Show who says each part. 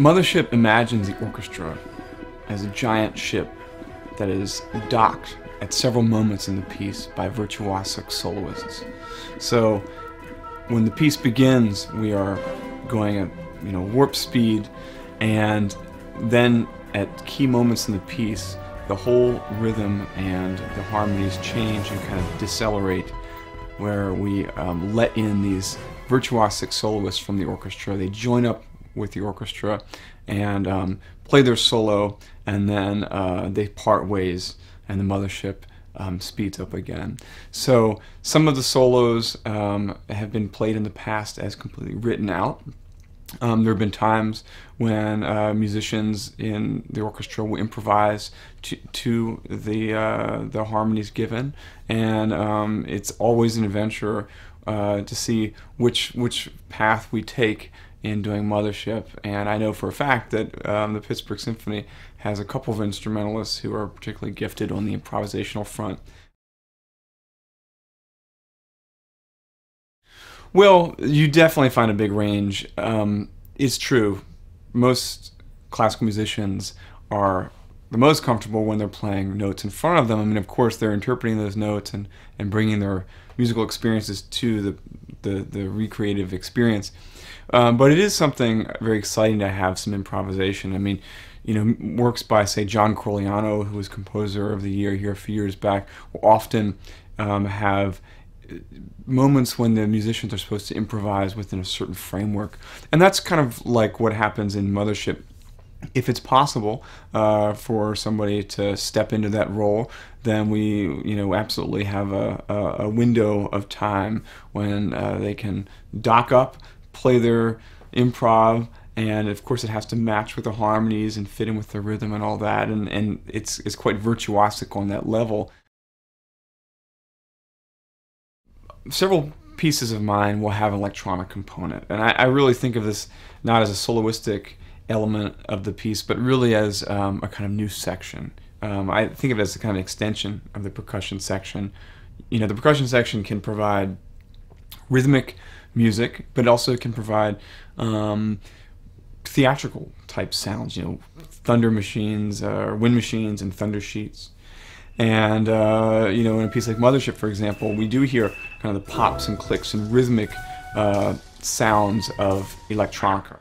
Speaker 1: Mothership imagines the orchestra as a giant ship that is docked at several moments in the piece by virtuosic soloists. So when the piece begins, we are going at warp speed, and then at key moments in the piece, the whole rhythm and the harmonies change and kind of decelerate, where we let in these virtuosic soloists from the orchestra. They join up with the orchestra and play their solo, and then they part ways and the Mothership speeds up again. So some of the solos have been played in the past as completely written out. There have been times when musicians in the orchestra will improvise to the harmonies given, and it's always an adventure to see which path we take in doing Mothership. And I know for a fact that the Pittsburgh Symphony has a couple of instrumentalists who are particularly gifted on the improvisational front. Well, you definitely find a big range. It's true, most classical musicians are the most comfortable when they're playing notes in front of them. I mean, of course, they're interpreting those notes and bringing their musical experiences to the recreative experience. But it is something very exciting to have some improvisation. I mean, works by, say, John Corigliano, who was Composer of the Year here a few years back, will often have moments when the musicians are supposed to improvise within a certain framework. And that's kind of like what happens in Mothership. If it's possible for somebody to step into that role, then we absolutely have a window of time when they can dock up, play their improv, and of course it has to match with the harmonies and fit in with the rhythm and all that, and it's quite virtuosic on that level. Several pieces of mine will have an electronic component, and I really think of this not as a soloistic element of the piece, but really as a kind of new section. I think of it as a kind of extension of the percussion section. The percussion section can provide rhythmic music, but also can provide theatrical type sounds, thunder machines, wind machines, and thunder sheets. And in a piece like Mothership, for example, we do hear kind of the pops and clicks and rhythmic sounds of electronica.